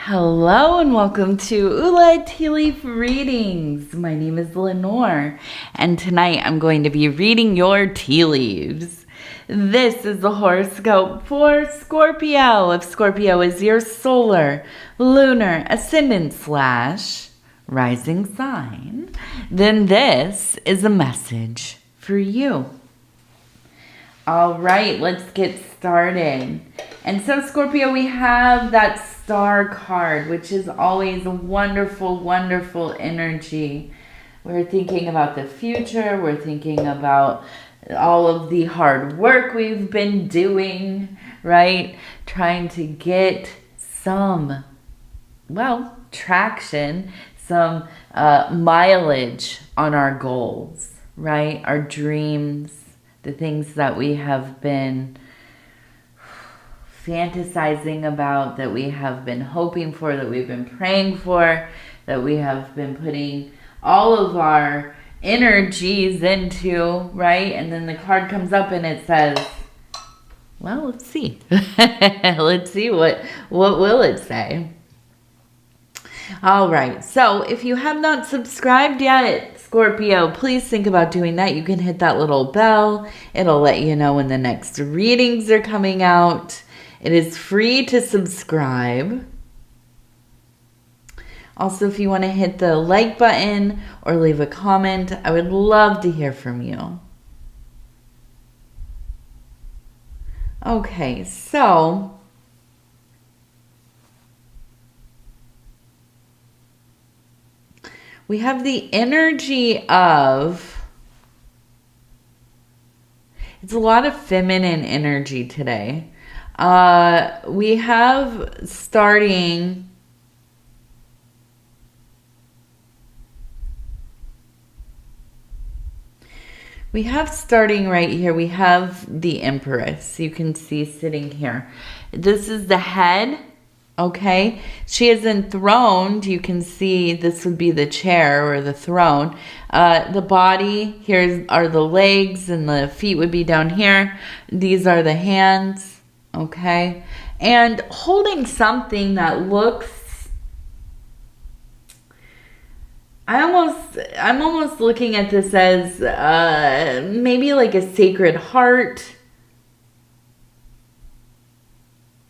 Hello and welcome to Ula Tea Leaf Readings. My name is Lenor and tonight I'm going to be reading your tea leaves. This is the horoscope for Scorpio. If Scorpio is your solar, lunar, ascendant / rising sign, then this is a message for you. All right, let's get started. And so Scorpio, we have that star card, which is always a wonderful, wonderful energy. We're thinking about the future. We're thinking about all of the hard work we've been doing, right? Trying to get some, traction, some mileage on our goals, right? Our dreams, the things that we have been fantasizing about, that we have been hoping for, that we've been praying for, that we have been putting all of our energies into, right? And then the card comes up and it says, well, let's see. Let's see what will it say. All right. So if you have not subscribed yet, Scorpio, please think about doing that. You can hit that little bell. It'll let you know when the next readings are coming out. It is free to subscribe. Also, if you want to hit the like button or leave a comment, I would love to hear from you. Okay, so we have the energy of, it's a lot of feminine energy today. We have starting right here, we have the Empress. You can see sitting here. This is the head, okay? She is enthroned. You can see this would be the chair or the throne. The body, here are the legs, and the feet would be down here. These are the hands. Okay, and holding something that looks, I'm almost looking at this as maybe like a sacred heart,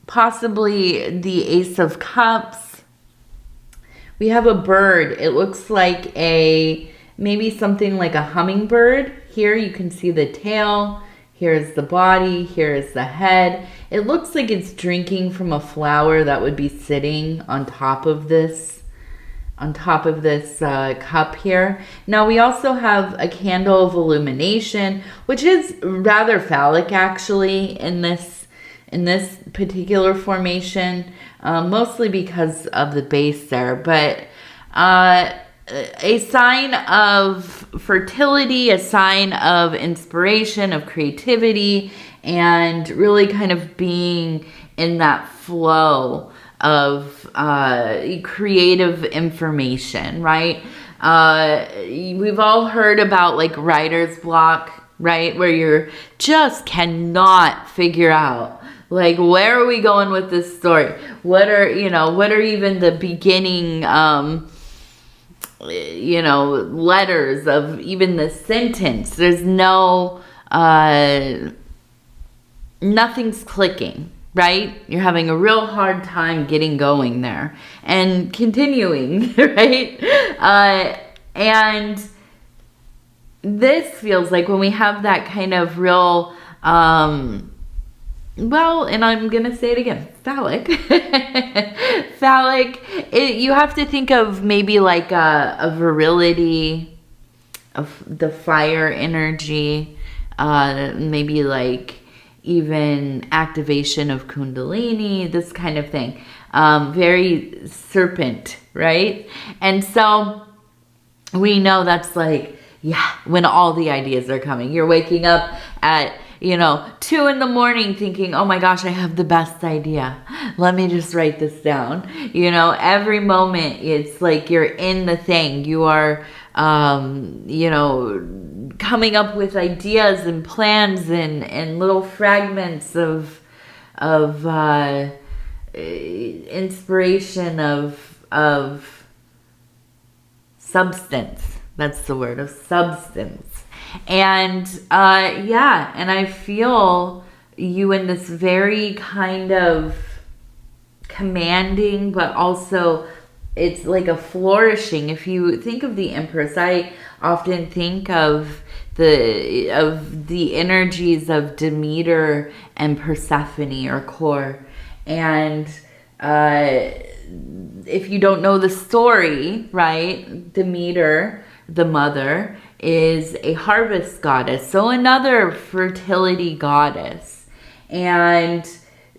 possibly the Ace of Cups. We have a bird. It looks like maybe something like a hummingbird. Here you can see the tail. Here's the body, here's the head. It looks like it's drinking from a flower that would be sitting on top of this cup here. Now we also have a candle of illumination, which is rather phallic actually in this particular formation, mostly because of the base there, but a sign of fertility, a sign of inspiration, of creativity, and really kind of being in that flow of creative information, right? We've all heard about like writer's block, right? Where you just cannot figure out, like, where are we going with this story? What are even the beginning letters of even the sentence. There's nothing's clicking, right? You're having a real hard time getting going there and continuing, right? And this feels like when we have that kind of real, and I'm going to say it again, phallic. Phallic, you have to think of maybe like a virility, of the fire energy, maybe like even activation of Kundalini, this kind of thing. Very serpent, right? And so we know that's like, when all the ideas are coming. You're waking up at 2 a.m. thinking, oh my gosh, I have the best idea. Let me just write this down. Every moment it's like you're in the thing. You are, coming up with ideas and plans and little fragments of inspiration of substance. That's the word, of substance. And yeah, and I feel you in this very kind of commanding, but also it's like a flourishing. If you think of the Empress, I often think of the energies of Demeter and Persephone, or Core. And if you don't know the story, right, Demeter, the mother, is a harvest goddess, so another fertility goddess. And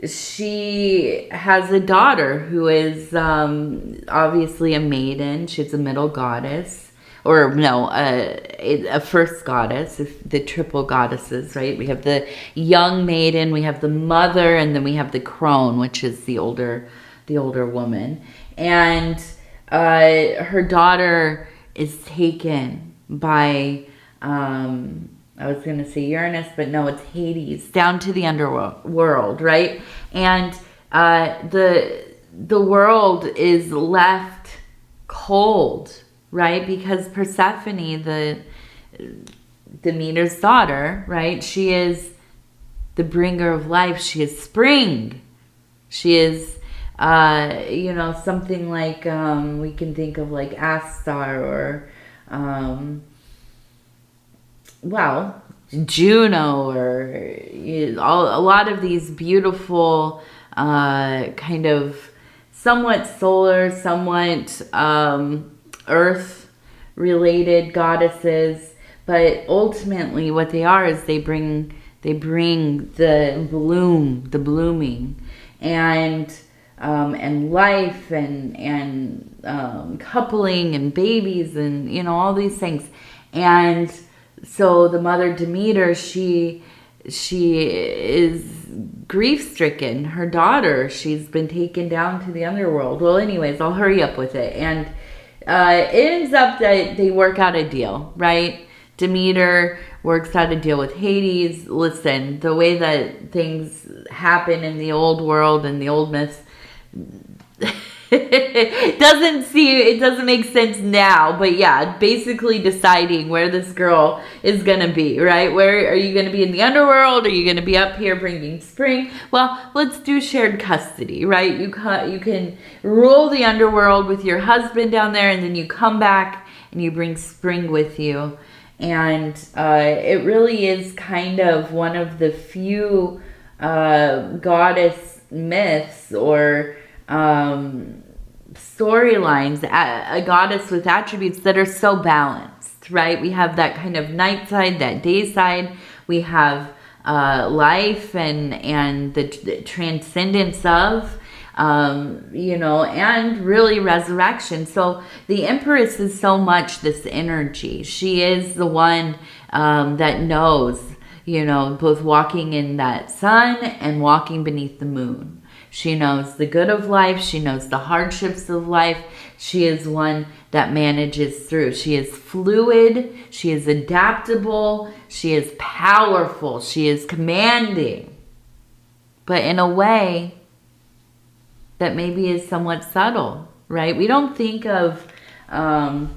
she has a daughter who is obviously a maiden. She's a middle goddess, or no, a first goddess, the triple goddesses, right? We have the young maiden, we have the mother, and then we have the crone, which is the older woman. And her daughter is taken by I was going to say Uranus, but no, it's Hades, down to the underworld, right? And the world is left cold, right? Because Persephone, the Demeter's daughter, right? She is the bringer of life. She is spring. She is, something like we can think of like Astar, or Juno, or a lot of these beautiful kind of somewhat solar, somewhat earth related goddesses. But ultimately what they are is they bring the blooming, and life, and coupling, and babies, and all these things. And so the mother Demeter, she is grief-stricken. Her daughter, she's been taken down to the underworld. Well, anyways, I'll hurry up with it. And it ends up that they work out a deal, right? Demeter works out a deal with Hades. Listen, the way that things happen in the old world and the old myths, it doesn't make sense now. But yeah, basically deciding where this girl is gonna be, right? Where are you gonna be, in the underworld? Are you gonna be up here bringing spring? Well, let's do shared custody, right? You can rule the underworld with your husband down there, and then you come back and you bring spring with you. And it really is kind of one of the few goddess myths, or storylines, a goddess with attributes that are so balanced, right? We have that kind of night side, that day side. We have life and the transcendence of, and really resurrection. So the Empress is so much this energy. She is the one that knows, both walking in that sun and walking beneath the moon. She knows the good of life. She knows the hardships of life. She is one that manages through. She is fluid. She is adaptable. She is powerful. She is commanding, but in a way that maybe is somewhat subtle, right? We don't think of the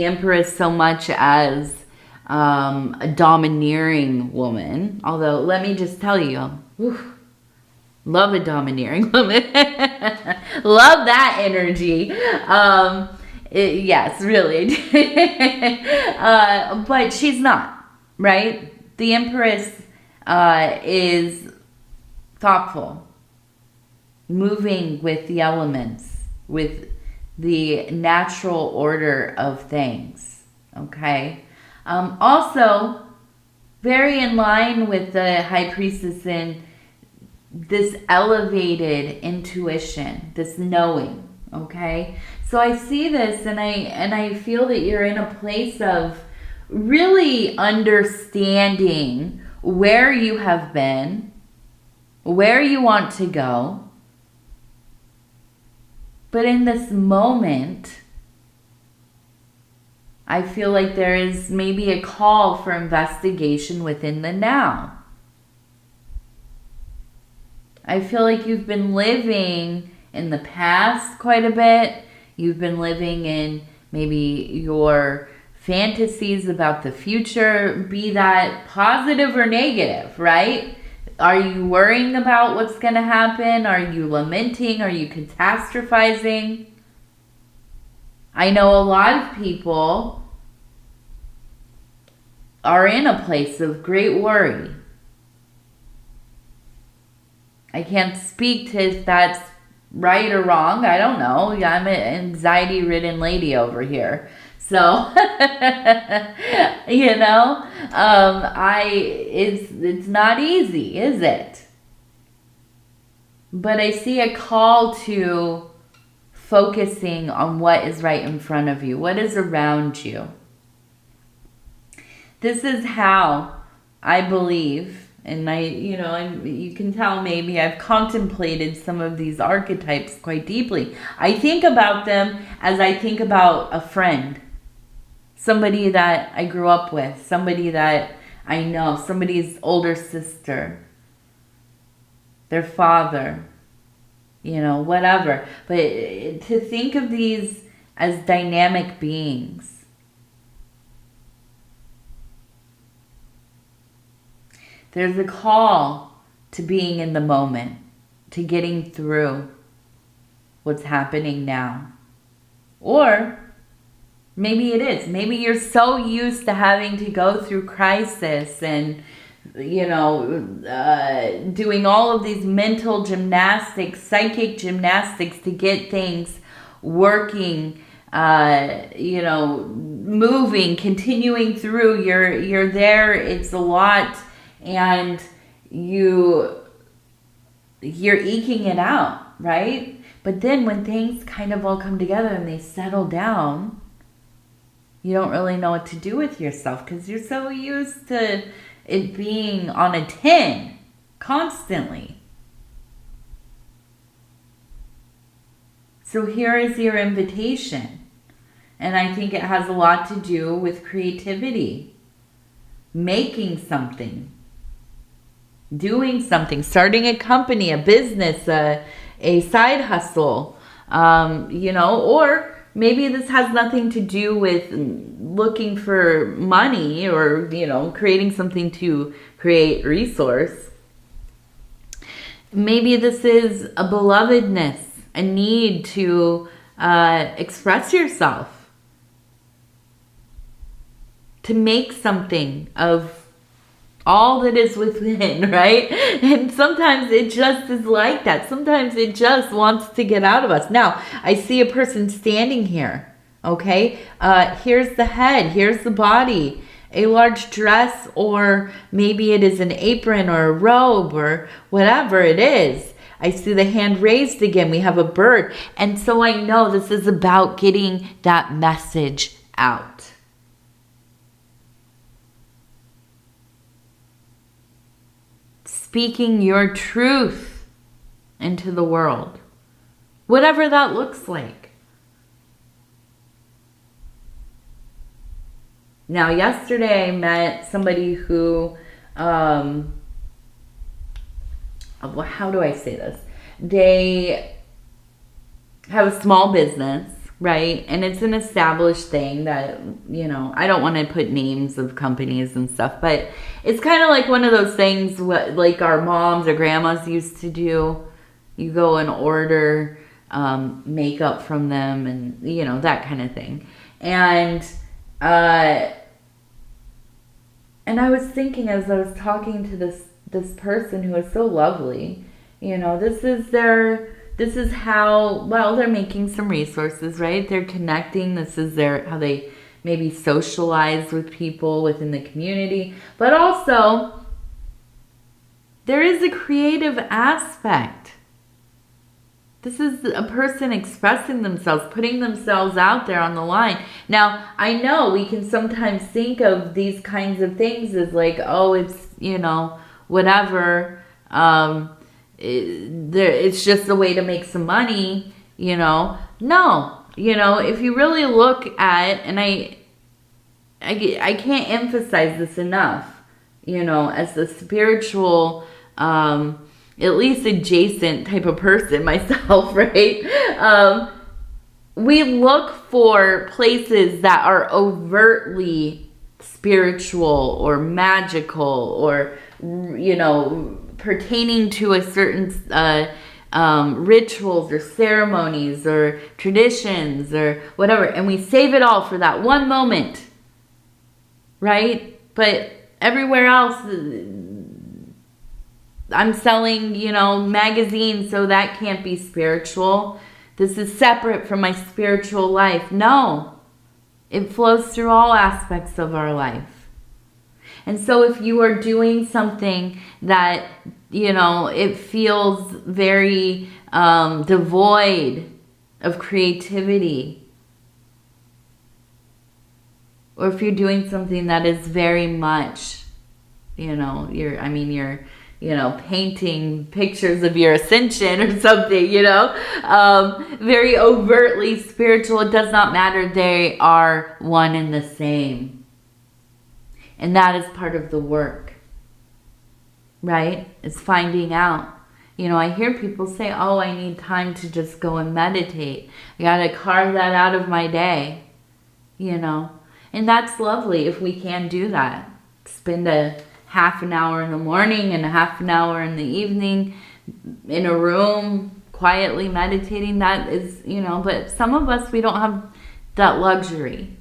Empress so much as a domineering woman. Although, let me just tell you, love a domineering woman. Love that energy. Yes, really. But she's not, right? The Empress is thoughtful, moving with the elements, with the natural order of things, okay? Also, very in line with the High Priestess in this elevated intuition, this knowing, okay? So I see this, and I feel that you're in a place of really understanding where you have been, where you want to go. But in this moment, I feel like there is maybe a call for investigation within the now. I feel like you've been living in the past quite a bit. You've been living in maybe your fantasies about the future, be that positive or negative, right? Are you worrying about what's going to happen? Are you lamenting? Are you catastrophizing? I know a lot of people are in a place of great worry. I can't speak to if that's right or wrong. I don't know. I'm an anxiety-ridden lady over here. So, it's not easy, is it? But I see a call to focusing on what is right in front of you, what is around you. This is how I believe, and you can tell maybe I've contemplated some of these archetypes quite deeply. I think about them as I think about a friend. Somebody that I grew up with, somebody that I know, somebody's older sister, their father, whatever. But to think of these as dynamic beings. There's a call to being in the moment, to getting through what's happening now. Or maybe it is. Maybe you're so used to having to go through crisis and, doing all of these mental gymnastics, psychic gymnastics to get things working, moving, continuing through. You're there. It's a lot, and you're eking it out, right? But then when things kind of all come together and they settle down, you don't really know what to do with yourself because you're so used to it being on a 10 constantly. So here is your invitation. And I think it has a lot to do with creativity. Making something. Doing something. Starting a company, a business, a side hustle. Or maybe this has nothing to do with looking for money or, creating something to create resource. Maybe this is a belovedness, a need to express yourself, to make something of all that is within, right? And sometimes it just is like that. Sometimes it just wants to get out of us. Now, I see a person standing here, okay? Here's the head, here's the body, a large dress, or maybe it is an apron or a robe or whatever it is. I see the hand raised again. We have a bird. And so I know this is about getting that message out. Speaking your truth into the world, whatever that looks like. Now, yesterday I met somebody who, how do I say this? They have a small business, right? And it's an established thing that, I don't want to put names of companies and stuff, but it's kind of like one of those things like our moms or grandmas used to do. You go and order makeup from them and, that kind of thing. And I was thinking as I was talking to this person who is so lovely, this is how, they're making some resources, right? They're connecting. This is how they maybe socialize with people within the community. But also, there is a creative aspect. This is a person expressing themselves, putting themselves out there on the line. Now, I know we can sometimes think of these kinds of things as like, oh, it's, whatever. It's just a way to make some money, No, if you really look at, and I can't emphasize this enough, as the spiritual at least adjacent type of person myself, right? We look for places that are overtly spiritual or magical or, pertaining to a certain rituals or ceremonies or traditions or whatever. And we save it all for that one moment, right? But everywhere else, I'm selling, magazines, so that can't be spiritual. This is separate from my spiritual life. No, it flows through all aspects of our life. And so if you are doing something that, it feels very devoid of creativity, or if you're doing something that is very much, you're painting pictures of your ascension or something, very overtly spiritual, it does not matter. They are one and the same. And that is part of the work, right? It's finding out. I hear people say, oh, I need time to just go and meditate. I got to carve that out of my day, And that's lovely if we can do that. Spend a half an hour in the morning and a half an hour in the evening in a room quietly meditating. That is, but some of us, we don't have that luxury,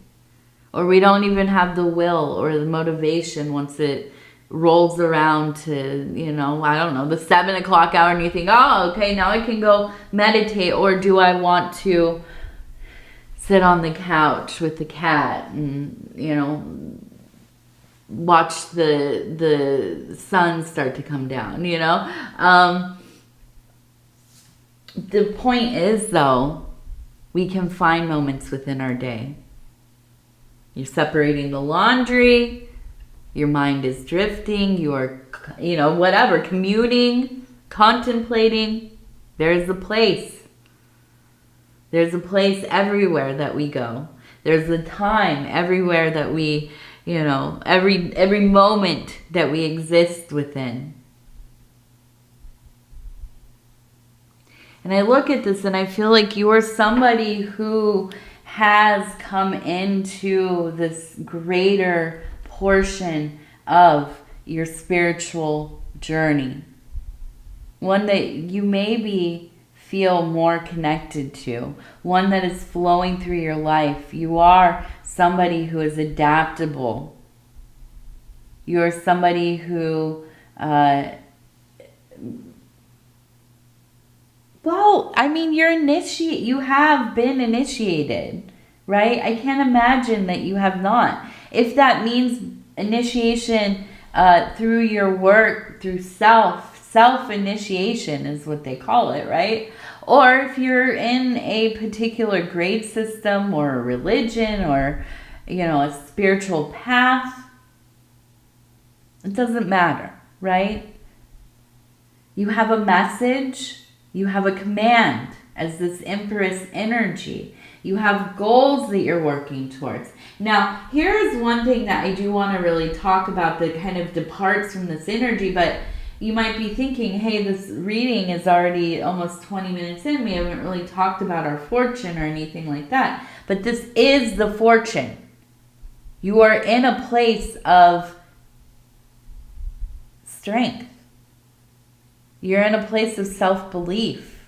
or we don't even have the will or the motivation once it rolls around to, I don't know, the 7 o'clock hour, and you think, oh, okay, now I can go meditate. Or do I want to sit on the couch with the cat and, watch the sun start to come down, The point is, though, we can find moments within our day. You're separating the laundry, your mind is drifting, you are, whatever, commuting, contemplating. There's a place. There's a place everywhere that we go. There's a time everywhere that we, every moment that we exist within. And I look at this and I feel like you are somebody who has come into this greater portion of your spiritual journey. One that you maybe feel more connected to. One that is flowing through your life. You are somebody who is adaptable. You are somebody who, you have been initiated, right? I can't imagine that you have not. If that means initiation through your work, through self-initiation is what they call it, right? Or if you're in a particular grade system or a religion or, a spiritual path, it doesn't matter, right? You have a message, you have a command as this Empress energy. You have goals that you're working towards. Now, here's one thing that I do want to really talk about that kind of departs from this energy, but you might be thinking, hey, this reading is already almost 20 minutes in. We haven't really talked about our fortune or anything like that. But this is the fortune. You are in a place of strength. You're in a place of self-belief.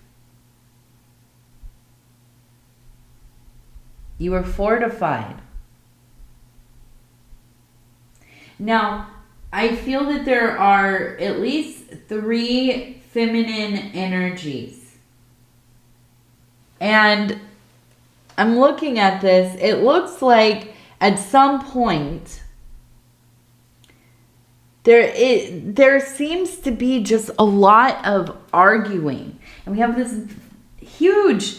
You are fortified. Now, I feel that there are at least 3 feminine energies. And I'm looking at this. It looks like at some point there seems to be just a lot of arguing. And we have this huge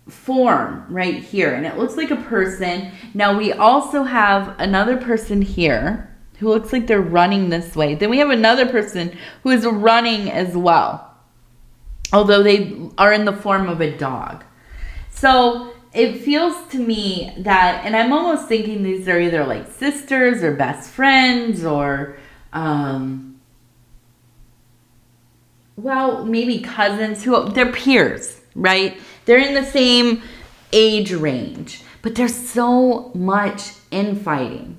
form right here, and it looks like a person. Now we also have another person here who looks like they're running this way. Then we have another person who is running as well, although they are in the form of a dog. So it feels to me that, and I'm almost thinking these are either like sisters or best friends or well, maybe cousins who they're peers, right? They're in the same age range, but there's so much infighting,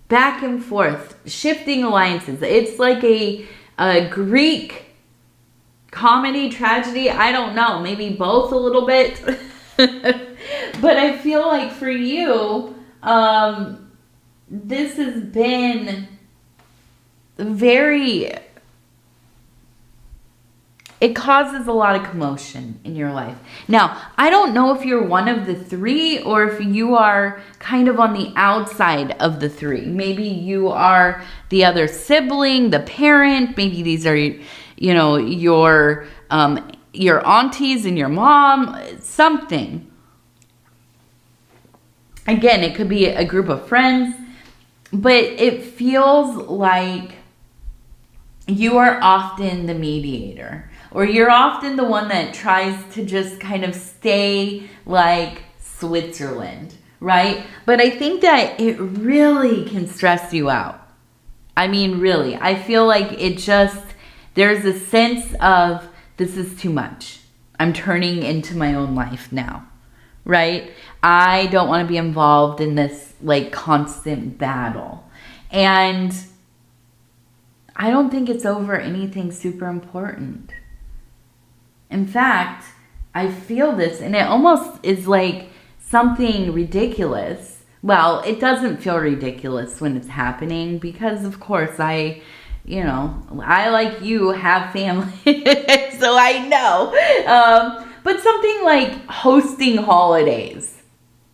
back and forth, shifting alliances. It's like a Greek comedy, tragedy. I don't know, maybe both a little bit. But I feel like for you, this has been very, it causes a lot of commotion in your life. Now, I don't know if you're one of the three or if you are kind of on the outside of the three. Maybe you are the other sibling, the parent. Maybe these are, you know, your aunties and your mom, something. Again, it could be a group of friends, but it feels like you are often the mediator, or you're often the one that tries to just kind of stay like Switzerland, right? But I think that it really can stress you out. I mean, really, I feel like it just, there's a sense of, this is too much. I'm turning into my own life now, right? I don't want to be involved in this like constant battle. And I don't think it's over anything super important. In fact, I feel this, and it almost is like something ridiculous. Well, it doesn't feel ridiculous when it's happening because, of course, I like you, have family, so I know. But something like hosting holidays,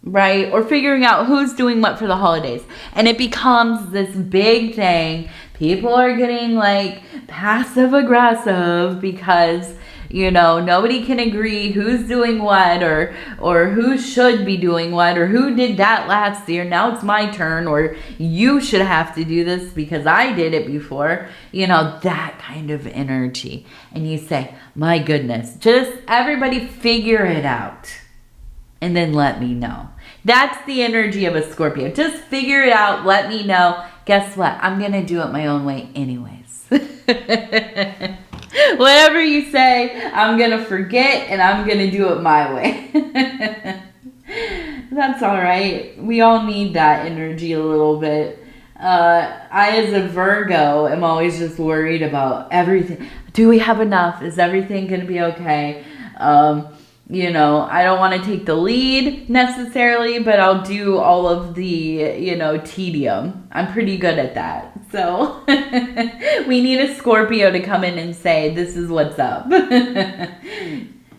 right? Or figuring out who's doing what for the holidays. And it becomes this big thing. People are getting like passive aggressive because, you know, nobody can agree who's doing what or who should be doing what or who did that last year. Now it's my turn, or you should have to do this because I did it before. You know, that kind of energy. And you say, my goodness, just everybody figure it out and then let me know. That's the energy of a Scorpio. Just figure it out. Let me know. Guess what? I'm going to do it my own way anyways. Whatever you say, I'm going to forget and I'm going to do it my way. That's all right. We all need that energy a little bit. I, as a Virgo, am always just worried about everything. Do we have enough? Is everything going to be okay? You know, I don't want to take the lead necessarily, but I'll do all of the, you know, tedium. I'm pretty good at that. So we need a Scorpio to come in and say, this is what's up.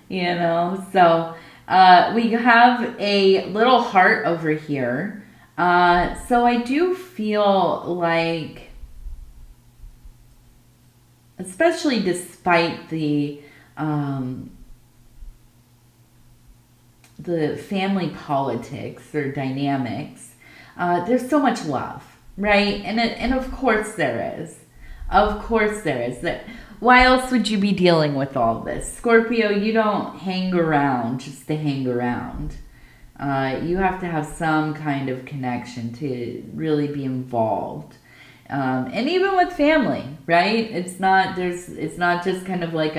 You know, so we have a little heart over here. So I do feel like, especially despite the family politics or dynamics, there's so much love, right? And of course there is. Of course there is. Why else would you be dealing with all this? Scorpio, you don't hang around just to hang around. You have to have some kind of connection to really be involved. And even with family, right? It's not just kind of like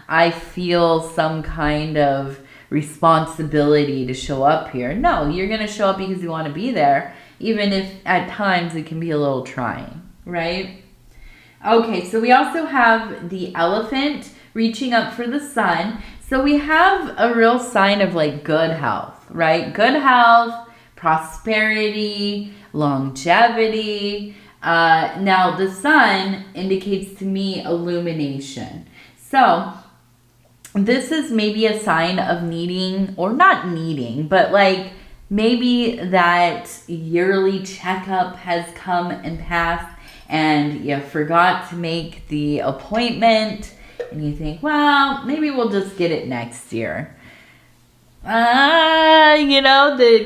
I feel some kind of responsibility to show up here. No, you're going to show up because you want to be there, even if at times it can be a little trying, right? Okay, so we also have the elephant reaching up for the sun. So we have a real sign of like good health, right? Good health, prosperity, longevity. Now the sun indicates to me illumination. So this is maybe a sign of needing, or not needing, but like maybe that yearly checkup has come and passed and you forgot to make the appointment and you think, well, maybe we'll just get it next year. You know, the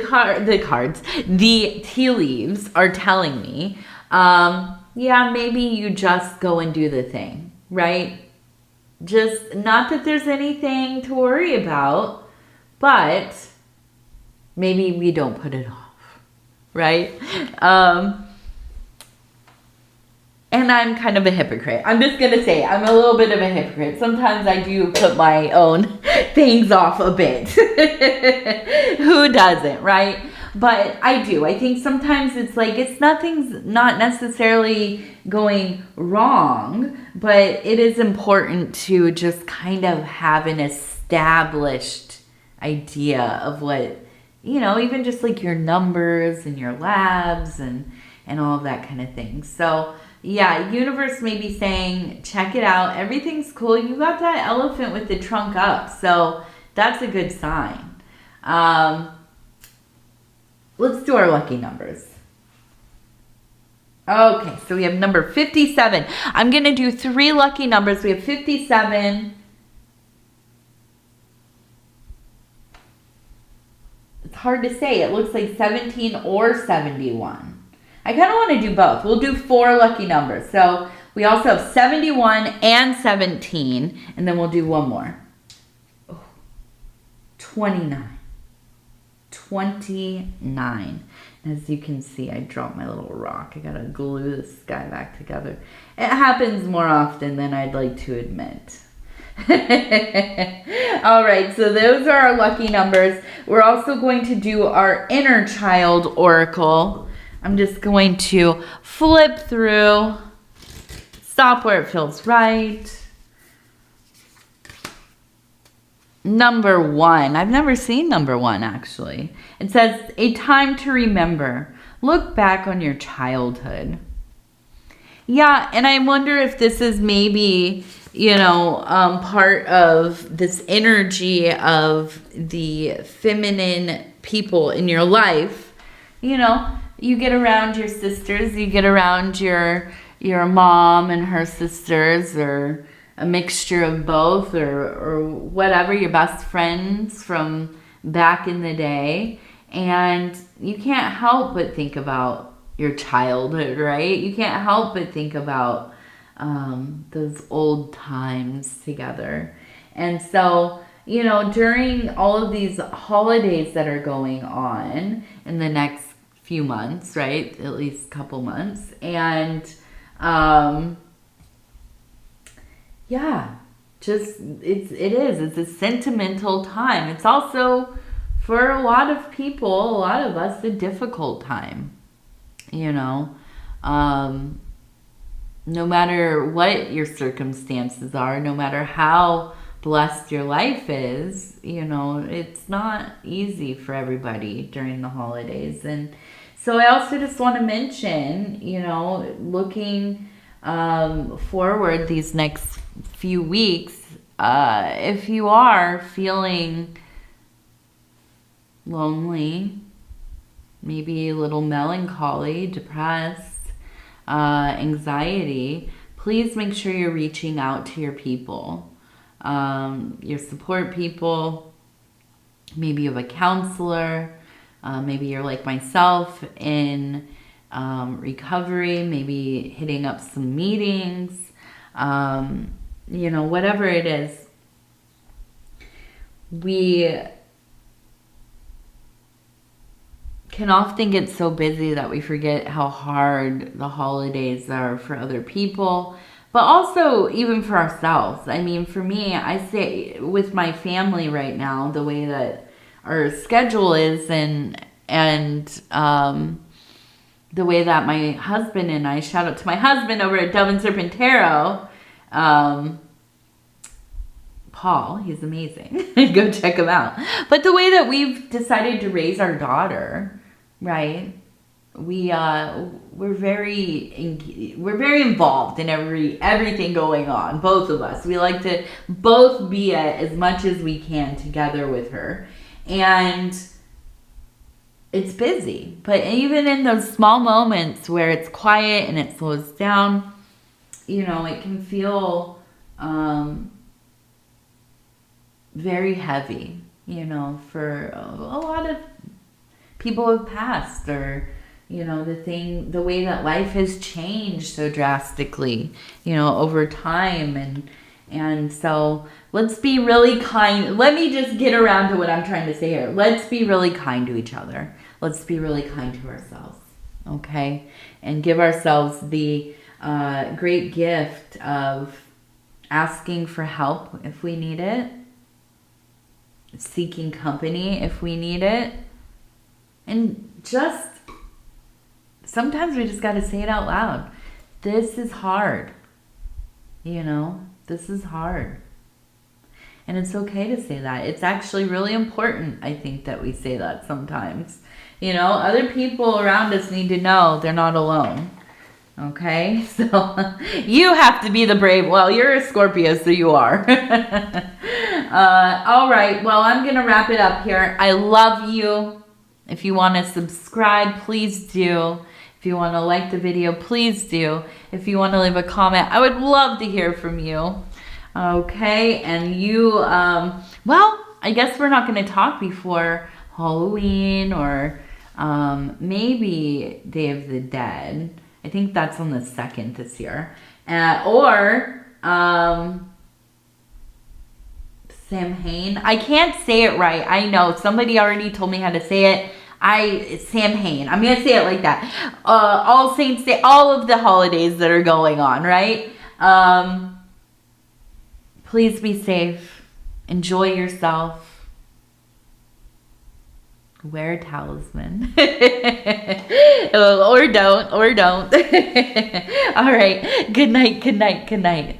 tea leaves are telling me, yeah, maybe you just go and do the thing, right? Just, not that there's anything to worry about, but maybe we don't put it off, right? And I'm kind of a hypocrite. I'm just going to say I'm a little bit of a hypocrite. Sometimes I do put my own things off a bit. Who doesn't, right? But I do. I think sometimes it's like nothing's not necessarily going wrong, but it is important to just kind of have an established idea of what, even just like your numbers and your labs and all of that kind of thing. So yeah, universe may be saying, check it out. Everything's cool. You got that elephant with the trunk up. So that's a good sign. Let's do our lucky numbers. Okay, so we have number 57. I'm going to do 3 lucky numbers. We have 57. It's hard to say. It looks like 17 or 71. I kind of want to do both. We'll do 4 lucky numbers. So we also have 71 and 17. And then we'll do one more. 29. 29. As you can see, I dropped my little rock. I got to glue this guy back together. It happens more often than I'd like to admit. All right, so those are our lucky numbers. We're also going to do our inner child oracle. I'm just going to flip through, stop where it feels right. Number 1. I've never seen number 1, actually. It says, a time to remember. Look back on your childhood. Yeah, and I wonder if this is maybe, part of this energy of the feminine people in your life. You get around your sisters, you get around your mom and her sisters, or a mixture of both, or whatever, your best friends from back in the day. And you can't help but think about your childhood, right? You can't help but think about those old times together. And so, during all of these holidays that are going on in the next few months, right? At least a couple months. And it's a sentimental time. It's also, for a lot of people, a lot of us, a difficult time. No matter what your circumstances are, no matter how blessed your life is, it's not easy for everybody during the holidays. And so I also just want to mention, looking forward these next few weeks, if you are feeling lonely, maybe a little melancholy, depressed, anxiety, please make sure you're reaching out to your people, your support people. Maybe you have a counselor. Maybe you're like myself in recovery, maybe hitting up some meetings, whatever it is. We can often get so busy that we forget how hard the holidays are for other people, but also even for ourselves. I mean, for me, I say with my family right now, the way that our schedule is and the way that my husband and I, shout out to my husband over at Dove and Serpent Tarot, Paul, he's amazing. Go check him out. But the way that we've decided to raise our daughter, right? We're very involved in everything going on, both of us. We like to both be as much as we can together with her. And it's busy. But even in those small moments where it's quiet and it slows down, it can feel very heavy, for a lot of people who have passed, or, the way that life has changed so drastically, over time. And so let's be really kind. Let me just get around to what I'm trying to say here. Let's be really kind to each other. Let's be really kind to ourselves. Okay. And give ourselves the great gift of asking for help if we need it, seeking company if we need it, and just sometimes we just got to say it out loud. This is hard. You know, this is hard. And it's okay to say that. It's actually really important, I think, that we say that sometimes. You know, other people around us need to know they're not alone. Okay? So you have to be the brave. Well, you're a Scorpio, so you are. All right. Well, I'm going to wrap it up here. I love you. If you want to subscribe, please do. If you want to like the video, please do. If you want to leave a comment, I would love to hear from you. Okay, and you, well, I guess we're not going to talk before Halloween or maybe Day of the Dead. I think that's on the 2nd this year. Or Samhain. I can't say it right. I know. Somebody already told me how to say it. Samhain. I'm going to say it like that. All Saints Day, all of the holidays that are going on, right? Please be safe. Enjoy yourself. Wear a talisman. Or don't. All right. Good night, good night, good night.